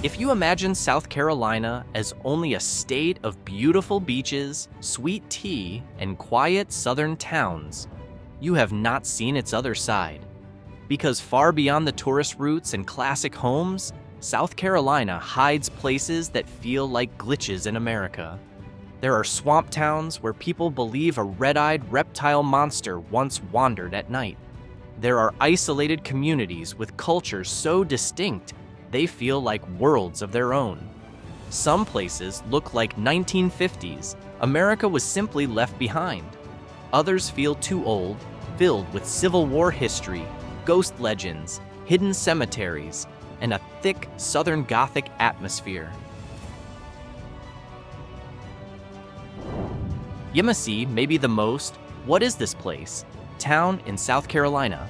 If you imagine South Carolina as only a state of beautiful beaches, sweet tea, and quiet southern towns, you have not seen its other side. Because far beyond the tourist routes and classic homes, South Carolina hides places that feel like glitches in America. There are swamp towns where people believe a red-eyed reptile monster once wandered at night. There are isolated communities with cultures so distinct they feel like worlds of their own. Some places look like 1950s. America was simply left behind. Others feel too old, filled with Civil War history, ghost legends, hidden cemeteries, and a thick Southern Gothic atmosphere. Yemassee may be the most, what is this place? Town in South Carolina.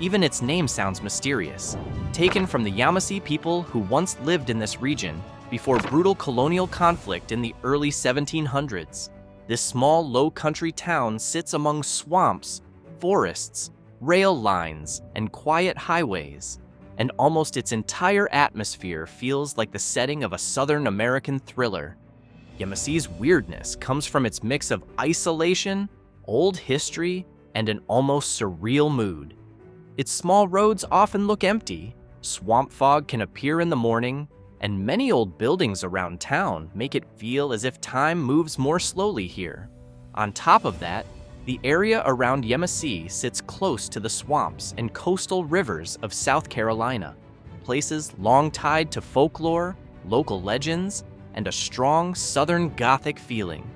Even its name sounds mysterious. Taken from the Yemassee people who once lived in this region before brutal colonial conflict in the early 1700s. This small, low-country town sits among swamps, forests, rail lines, and quiet highways, and almost its entire atmosphere feels like the setting of a Southern American thriller. Yemassee's weirdness comes from its mix of isolation, old history, and an almost surreal mood. Its small roads often look empty, swamp fog can appear in the morning, and many old buildings around town make it feel as if time moves more slowly here. On top of that, the area around Yemassee sits close to the swamps and coastal rivers of South Carolina, places long tied to folklore, local legends, and a strong Southern Gothic feeling.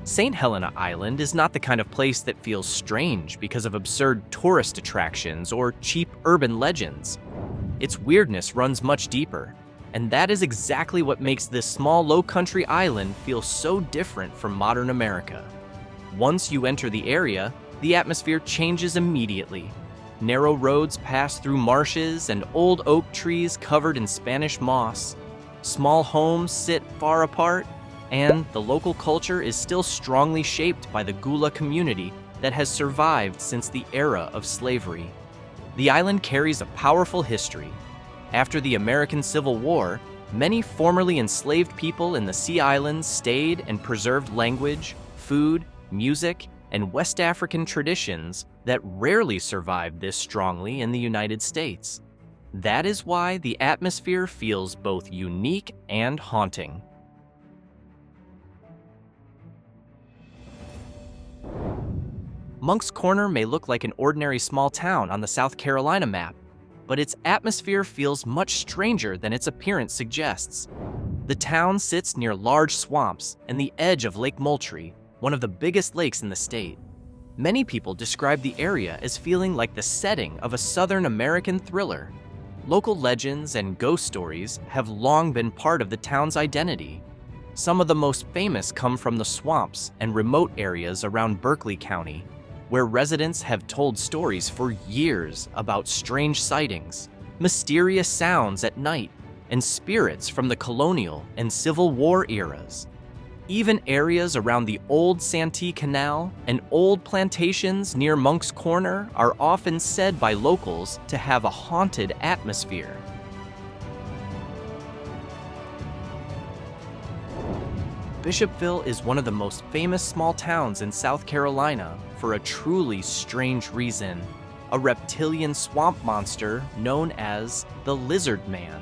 St. Helena Island is not the kind of place that feels strange because of absurd tourist attractions or cheap urban legends. Its weirdness runs much deeper, and that is exactly what makes this small low-country island feel so different from modern America. Once you enter the area, the atmosphere changes immediately. Narrow roads pass through marshes and old oak trees covered in Spanish moss. Small homes sit far apart, and the local culture is still strongly shaped by the Gullah community that has survived since the era of slavery. The island carries a powerful history. After the American Civil War, many formerly enslaved people in the Sea Islands stayed and preserved language, food, music, and West African traditions that rarely survived this strongly in the United States. That is why the atmosphere feels both unique and haunting. Moncks Corner may look like an ordinary small town on the South Carolina map, but its atmosphere feels much stranger than its appearance suggests. The town sits near large swamps and the edge of Lake Moultrie, one of the biggest lakes in the state. Many people describe the area as feeling like the setting of a Southern American thriller. Local legends and ghost stories have long been part of the town's identity. Some of the most famous come from the swamps and remote areas around Berkeley County, where residents have told stories for years about strange sightings, mysterious sounds at night, and spirits from the colonial and Civil War eras. Even areas around the old Santee Canal and old plantations near Moncks Corner are often said by locals to have a haunted atmosphere. Bishopville is one of the most famous small towns in South Carolina for a truly strange reason: a reptilian swamp monster known as the Lizard Man.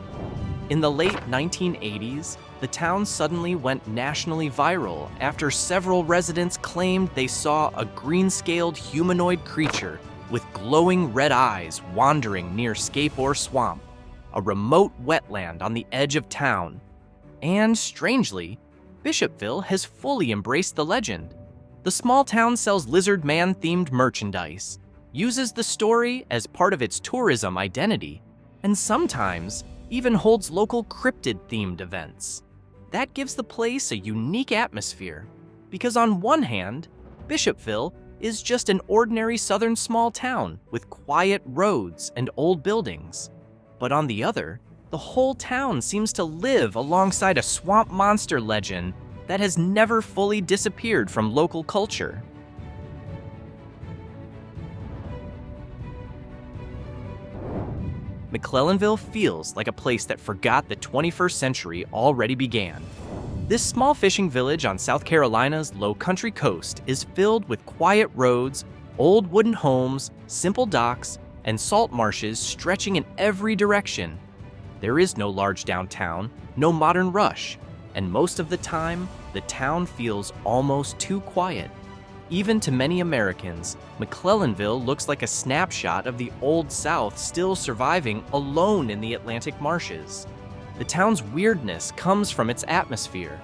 In the late 1980s, the town suddenly went nationally viral after several residents claimed they saw a green-scaled humanoid creature with glowing red eyes wandering near Scapore Swamp, a remote wetland on the edge of town. And strangely, Bishopville has fully embraced the legend. The small town sells Lizard Man-themed merchandise, uses the story as part of its tourism identity, and sometimes even holds local cryptid-themed events. That gives the place a unique atmosphere, because on one hand, Bishopville is just an ordinary southern small town with quiet roads and old buildings. But on the other, the whole town seems to live alongside a swamp monster legend that has never fully disappeared from local culture. McClellanville feels like a place that forgot the 21st century already began. This small fishing village on South Carolina's low-country coast is filled with quiet roads, old wooden homes, simple docks, and salt marshes stretching in every direction. There is no large downtown, no modern rush, and most of the time, the town feels almost too quiet. Even to many Americans, McClellanville looks like a snapshot of the Old South still surviving alone in the Atlantic marshes. The town's weirdness comes from its atmosphere.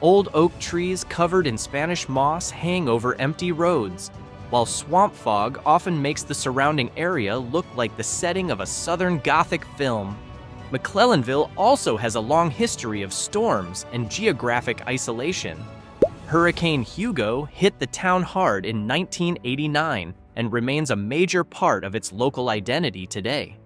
Old oak trees covered in Spanish moss hang over empty roads, while swamp fog often makes the surrounding area look like the setting of a Southern Gothic film. McClellanville also has a long history of storms and geographic isolation. Hurricane Hugo hit the town hard in 1989 and remains a major part of its local identity today.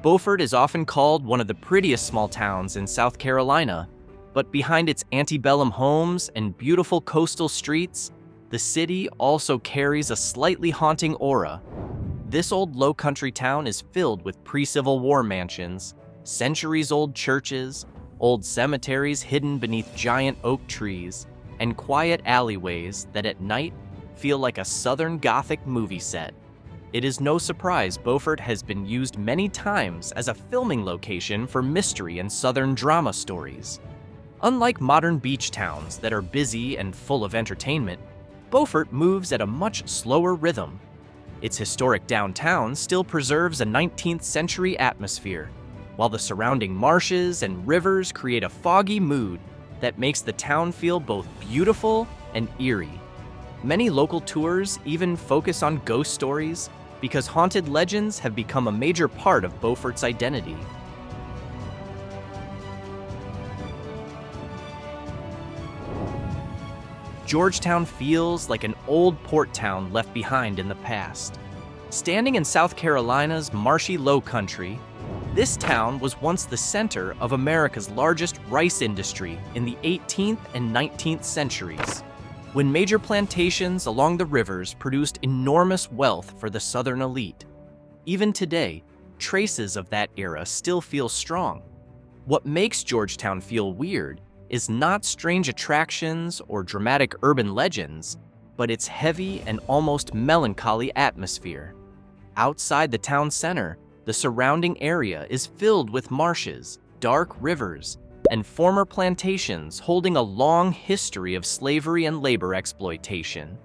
Beaufort is often called one of the prettiest small towns in South Carolina, but behind its antebellum homes and beautiful coastal streets, the city also carries a slightly haunting aura. This old low-country town is filled with pre-Civil War mansions, centuries-old churches, old cemeteries hidden beneath giant oak trees, and quiet alleyways that at night feel like a Southern Gothic movie set. It is no surprise Beaufort has been used many times as a filming location for mystery and Southern drama stories. Unlike modern beach towns that are busy and full of entertainment, Beaufort moves at a much slower rhythm. Its historic downtown still preserves a 19th century atmosphere, while the surrounding marshes and rivers create a foggy mood that makes the town feel both beautiful and eerie. Many local tours even focus on ghost stories because haunted legends have become a major part of Beaufort's identity. Georgetown feels like an old port town left behind in the past. Standing in South Carolina's marshy low country, this town was once the center of America's largest rice industry in the 18th and 19th centuries, when major plantations along the rivers produced enormous wealth for the Southern elite. Even today, traces of that era still feel strong. What makes Georgetown feel weird is not strange attractions or dramatic urban legends, but its heavy and almost melancholy atmosphere. Outside the town center, the surrounding area is filled with marshes, dark rivers, and former plantations holding a long history of slavery and labor exploitation.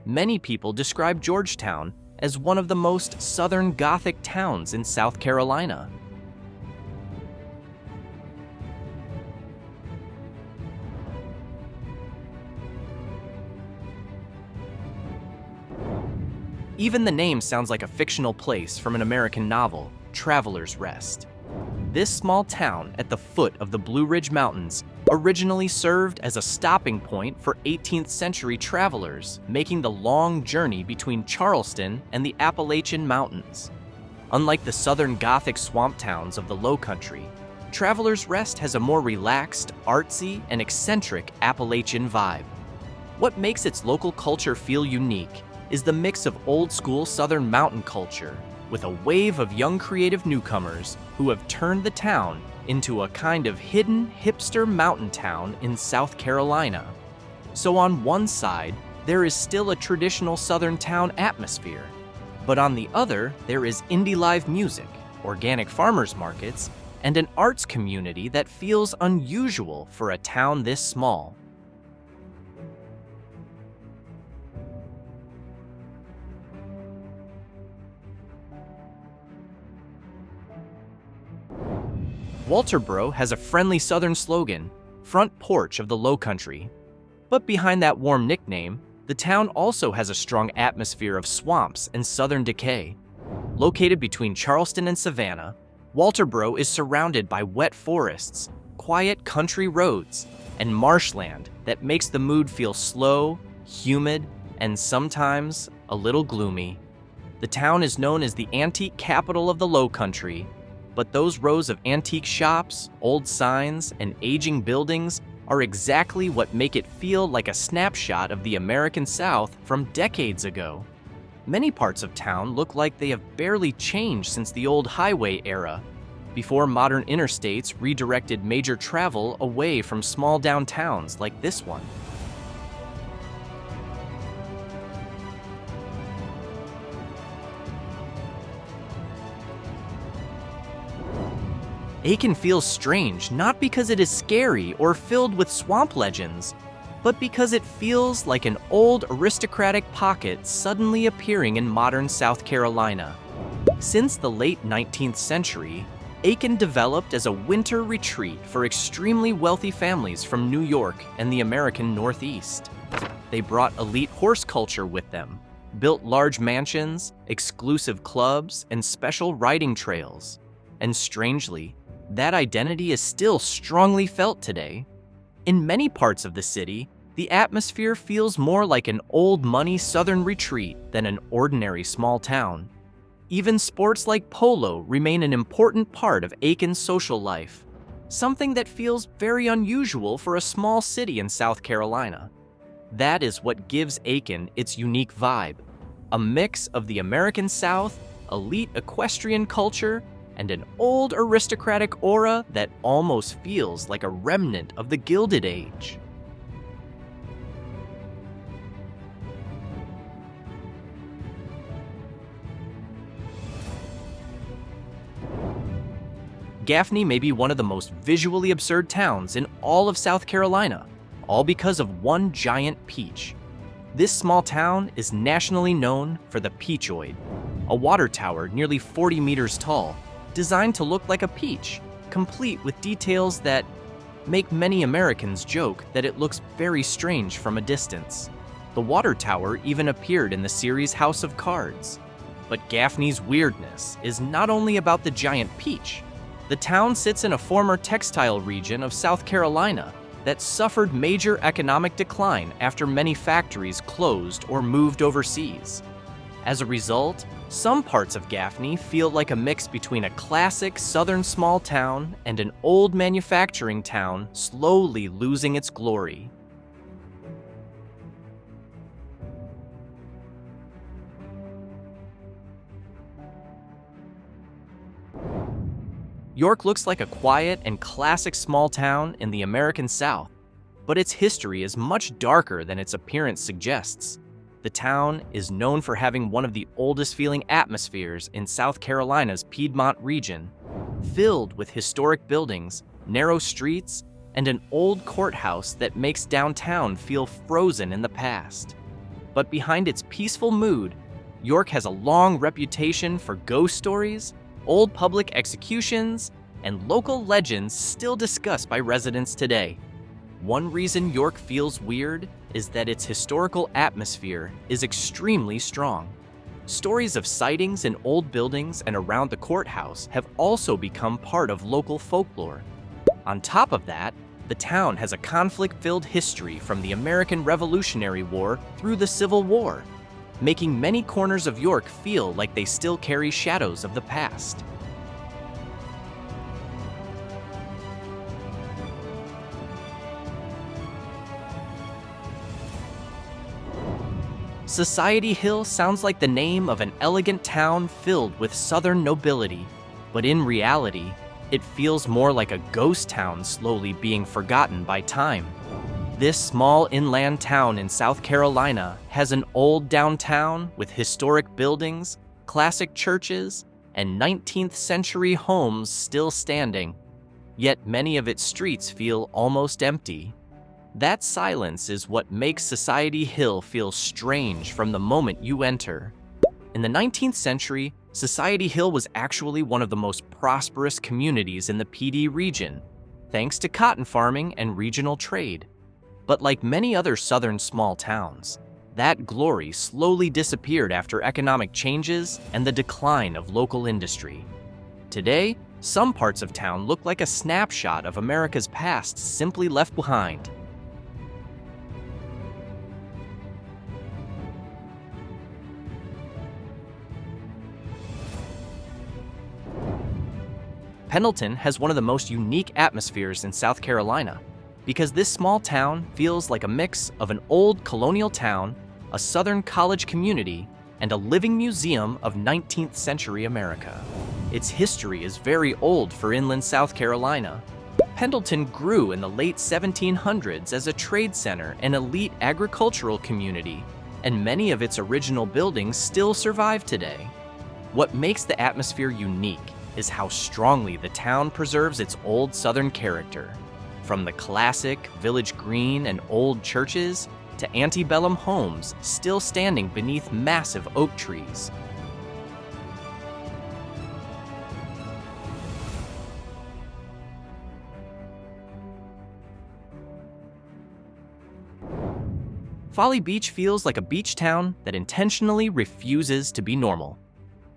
Many people describe Georgetown as one of the most Southern Gothic towns in South Carolina. Even the name sounds like a fictional place from an American novel, Traveler's Rest. This small town at the foot of the Blue Ridge Mountains originally served as a stopping point for 18th century travelers making the long journey between Charleston and the Appalachian Mountains. Unlike the Southern Gothic swamp towns of the Low Country, Traveler's Rest has a more relaxed, artsy, and eccentric Appalachian vibe. What makes its local culture feel unique is the mix of old-school Southern mountain culture with a wave of young creative newcomers who have turned the town into a kind of hidden hipster mountain town in South Carolina. So on one side, there is still a traditional Southern town atmosphere, but on the other, there is indie live music, organic farmers markets, and an arts community that feels unusual for a town this small. Walterboro has a friendly Southern slogan, front porch of the Low Country. But behind that warm nickname, the town also has a strong atmosphere of swamps and Southern decay. Located between Charleston and Savannah, Walterboro is surrounded by wet forests, quiet country roads, and marshland that makes the mood feel slow, humid, and sometimes a little gloomy. The town is known as the antique capital of the Low Country, but those rows of antique shops, old signs, and aging buildings are exactly what make it feel like a snapshot of the American South from decades ago. Many parts of town look like they have barely changed since the old highway era, before modern interstates redirected major travel away from small downtowns like this one. Aiken feels strange not because it is scary or filled with swamp legends, but because it feels like an old aristocratic pocket suddenly appearing in modern South Carolina. Since the late 19th century, Aiken developed as a winter retreat for extremely wealthy families from New York and the American Northeast. They brought elite horse culture with them, built large mansions, exclusive clubs, and special riding trails. And strangely, that identity is still strongly felt today. In many parts of the city, the atmosphere feels more like an old money southern retreat than an ordinary small town. Even sports like polo remain an important part of Aiken's social life, something that feels very unusual for a small city in South Carolina. That is what gives Aiken its unique vibe, a mix of the American South, elite equestrian culture, and an old aristocratic aura that almost feels like a remnant of the Gilded Age. Gaffney may be one of the most visually absurd towns in all of South Carolina, all because of one giant peach. This small town is nationally known for the Peachoid, a water tower nearly 40 meters tall, designed to look like a peach, complete with details that make many Americans joke that it looks very strange from a distance. The water tower even appeared in the series House of Cards. But Gaffney's weirdness is not only about the giant peach. The town sits in a former textile region of South Carolina that suffered major economic decline after many factories closed or moved overseas. As a result, some parts of Gaffney feel like a mix between a classic southern small town and an old manufacturing town slowly losing its glory. York looks like a quiet and classic small town in the American South, but its history is much darker than its appearance suggests. The town is known for having one of the oldest feeling atmospheres in South Carolina's Piedmont region, filled with historic buildings, narrow streets, and an old courthouse that makes downtown feel frozen in the past. But behind its peaceful mood, York has a long reputation for ghost stories, old public executions, and local legends still discussed by residents today. One reason York feels weird is that its historical atmosphere is extremely strong. Stories of sightings in old buildings and around the courthouse have also become part of local folklore. On top of that, the town has a conflict-filled history from the American Revolutionary War through the Civil War, making many corners of York feel like they still carry shadows of the past. Society Hill sounds like the name of an elegant town filled with Southern nobility, but in reality, it feels more like a ghost town slowly being forgotten by time. This small inland town in South Carolina has an old downtown with historic buildings, classic churches, and 19th century homes still standing, yet many of its streets feel almost empty. That silence is what makes Society Hill feel strange from the moment you enter. In the 19th century, Society Hill was actually one of the most prosperous communities in the PD region, thanks to cotton farming and regional trade. But like many other southern small towns, that glory slowly disappeared after economic changes and the decline of local industry. Today, some parts of town look like a snapshot of America's past simply left behind. Pendleton has one of the most unique atmospheres in South Carolina. because this small town feels like a mix of an old colonial town, a southern college community, and a living museum of 19th century America. Its history is very old for inland South Carolina. Pendleton grew in the late 1700s as a trade center and elite agricultural community, and many of its original buildings still survive today. What makes the atmosphere unique is how strongly the town preserves its old southern character, from the classic village green and old churches to antebellum homes still standing beneath massive oak trees. Folly Beach feels like a beach town that intentionally refuses to be normal.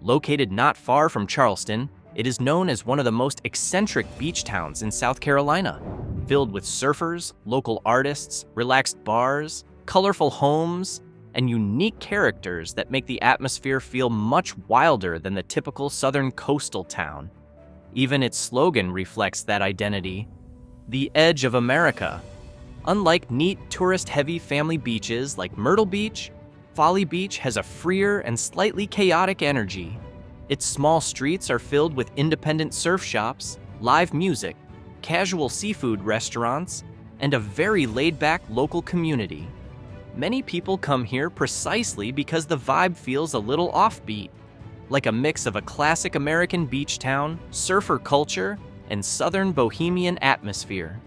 Located not far from Charleston, it is known as one of the most eccentric beach towns in South Carolina, filled with surfers, local artists, relaxed bars, colorful homes, and unique characters that make the atmosphere feel much wilder than the typical southern coastal town. Even its slogan reflects that identity: the edge of America. Unlike neat, tourist-heavy family beaches like Myrtle Beach, Folly Beach has a freer and slightly chaotic energy. Its small streets are filled with independent surf shops, live music, casual seafood restaurants, and a very laid-back local community. Many people come here precisely because the vibe feels a little offbeat, like a mix of a classic American beach town, surfer culture, and southern Bohemian atmosphere.